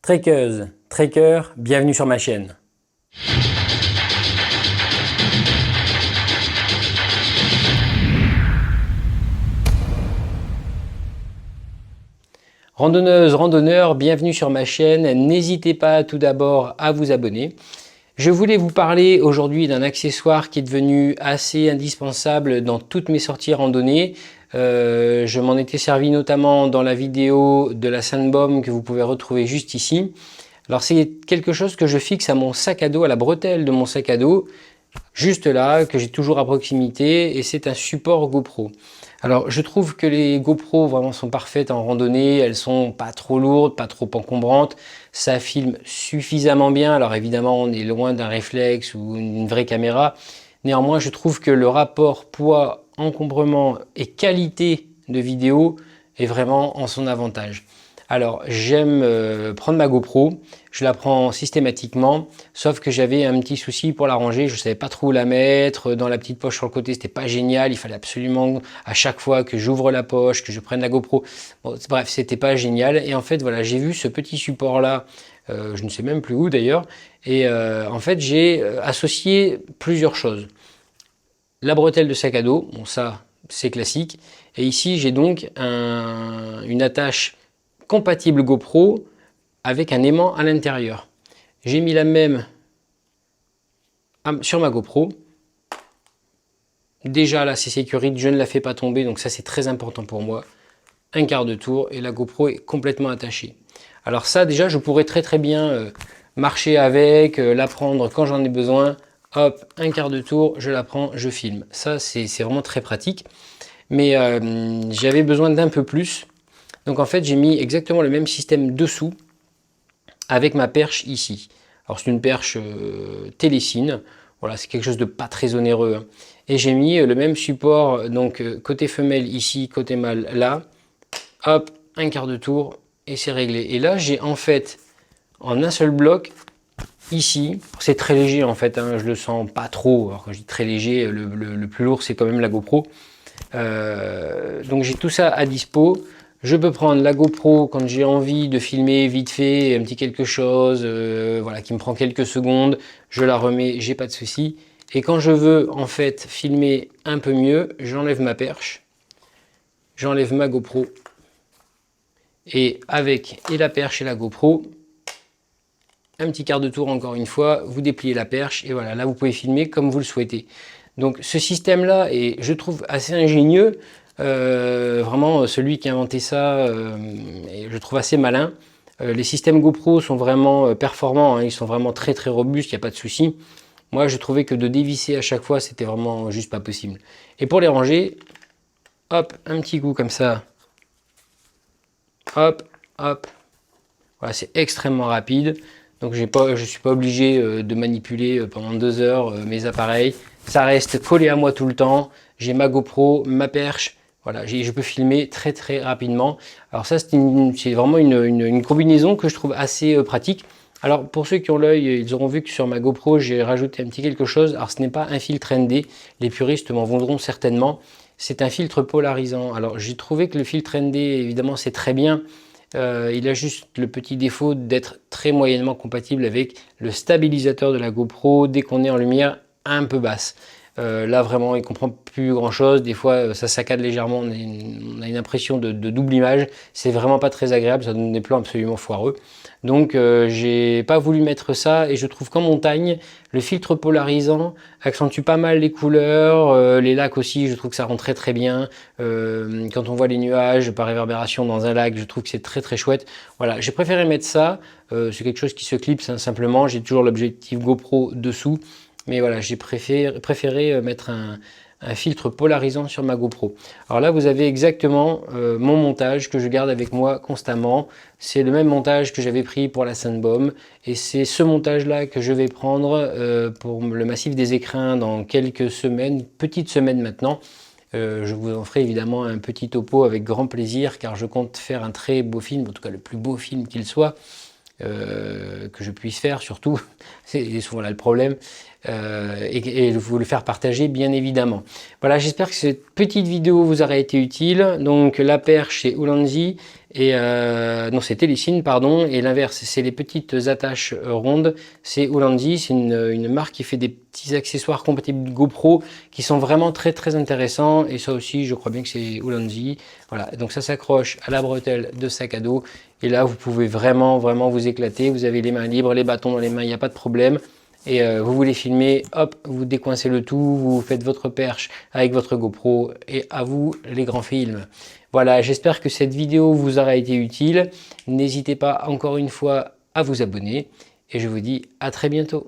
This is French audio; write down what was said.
Trekkeuse, trekker, bienvenue sur ma chaîne. Randonneuses, randonneurs, bienvenue sur ma chaîne. N'hésitez pas tout d'abord à vous abonner. Je voulais vous parler aujourd'hui d'un accessoire qui est devenu assez indispensable dans toutes mes sorties randonnées. Je m'en étais servi notamment dans la vidéo de la Sandbom que vous pouvez retrouver juste ici. Alors c'est quelque chose que je fixe à mon sac à dos, à la bretelle de mon sac à dos, juste là, que j'ai toujours à proximité, et c'est un support GoPro. Alors je trouve que les GoPro vraiment sont parfaites en randonnée, elles sont pas trop lourdes, pas trop encombrantes, ça filme suffisamment bien. Alors évidemment on est loin d'un réflexe ou une vraie caméra, néanmoins je trouve que le rapport poids, encombrement et qualité de vidéo est vraiment en son avantage. Alors j'aime prendre ma GoPro, je la prends systématiquement, sauf que j'avais un petit souci pour la ranger, je ne savais pas trop où la mettre, dans la petite poche sur le côté c'était pas génial, il fallait absolument à chaque fois que j'ouvre la poche, que je prenne la GoPro, bon, bref c'était pas génial. Et en fait voilà, j'ai vu ce petit support là, je ne sais même plus où d'ailleurs, et en fait j'ai associé plusieurs choses. La bretelle de sac à dos, bon ça c'est classique, et ici j'ai donc une attache compatible GoPro avec un aimant à l'intérieur. J'ai mis la même sur ma GoPro. Déjà là c'est sécurité, je ne la fais pas tomber, donc ça c'est très important pour moi. Un quart de tour et la GoPro est complètement attachée. Alors ça déjà je pourrais très bien marcher avec, la prendre quand j'en ai besoin. Hop, un quart de tour, je la prends, je filme. Ça c'est vraiment très pratique. Mais j'avais besoin d'un peu plus. Donc en fait j'ai mis exactement le même système dessous avec ma perche ici. Alors c'est une perche télécine, voilà, c'est quelque chose de pas très onéreux, hein. Et j'ai mis le même support, donc côté femelle ici, côté mâle là, hop, un quart de tour et c'est réglé. Et là j'ai en fait en un seul bloc ici, c'est très léger en fait, hein, je le sens pas trop. Alors quand je dis très léger, le plus lourd c'est quand même la GoPro. Donc j'ai tout ça à dispo. Je peux prendre la GoPro quand j'ai envie de filmer vite fait un petit quelque chose, voilà, qui me prend quelques secondes, je la remets, j'ai pas de souci. Et quand je veux en fait filmer un peu mieux, j'enlève ma perche, j'enlève ma GoPro, et avec la perche et la GoPro, un petit quart de tour encore une fois, vous dépliez la perche et voilà, là vous pouvez filmer comme vous le souhaitez. Donc ce système là est, je trouve, assez ingénieux. Vraiment celui qui a inventé ça, et je trouve assez malin. Les systèmes GoPro sont vraiment performants, hein, ils sont vraiment très robustes, il n'y a pas de souci. Moi je trouvais que de dévisser à chaque fois c'était vraiment juste pas possible. Et pour les ranger, hop, un petit coup comme ça, hop, hop, voilà, c'est extrêmement rapide. Donc je ne suis pas obligé de manipuler pendant 2 heures mes appareils. Ça reste collé à moi tout le temps. J'ai ma GoPro, ma perche. Voilà, je peux filmer très rapidement. Alors ça, c'est vraiment une combinaison que je trouve assez pratique. Alors pour ceux qui ont l'œil, ils auront vu que sur ma GoPro, j'ai rajouté un petit quelque chose. Alors ce n'est pas un filtre ND. Les puristes m'en voudront certainement. C'est un filtre polarisant. Alors j'ai trouvé que le filtre ND, évidemment, c'est très bien. Il a juste le petit défaut d'être très moyennement compatible avec le stabilisateur de la GoPro dès qu'on est en lumière un peu basse. Là vraiment il comprend plus grand chose, des fois ça saccade légèrement, on a une impression de double image, c'est vraiment pas très agréable, ça donne des plans absolument foireux. Donc j'ai pas voulu mettre ça, et je trouve qu'en montagne le filtre polarisant accentue pas mal les couleurs, les lacs aussi, je trouve que ça rend très bien. Quand on voit les nuages par réverbération dans un lac, je trouve que c'est très chouette. Voilà, j'ai préféré mettre ça, c'est quelque chose qui se clipse, hein, simplement, j'ai toujours l'objectif GoPro dessous. Mais voilà, j'ai préféré mettre un filtre polarisant sur ma GoPro. Alors là, vous avez exactement mon montage que je garde avec moi constamment. C'est le même montage que j'avais pris pour la Sandbom. Et c'est ce montage-là que je vais prendre pour le massif des écrins dans quelques semaines, petites semaines maintenant. Je vous en ferai évidemment un petit topo avec grand plaisir, car je compte faire un très beau film, en tout cas le plus beau film qu'il soit. Que je puisse faire surtout, c'est souvent là le problème, et vous le faire partager bien évidemment. Voilà, j'espère que cette petite vidéo vous aura été utile. Donc la perche c'est Ulanzi Et non, c'est Telecine, pardon. Et l'inverse, c'est les petites attaches rondes. C'est Ulanzi, c'est une marque qui fait des petits accessoires compatibles GoPro qui sont vraiment très très intéressants. Et ça aussi, je crois bien que c'est Ulanzi. Voilà, donc ça s'accroche à la bretelle de sac à dos. Et là, vous pouvez vraiment vous éclater. Vous avez les mains libres, les bâtons dans les mains, il n'y a pas de problème. Et vous voulez filmer, hop, vous décoincez le tout, vous faites votre perche avec votre GoPro et à vous les grands films. Voilà, j'espère que cette vidéo vous aura été utile. N'hésitez pas encore une fois à vous abonner et je vous dis à très bientôt.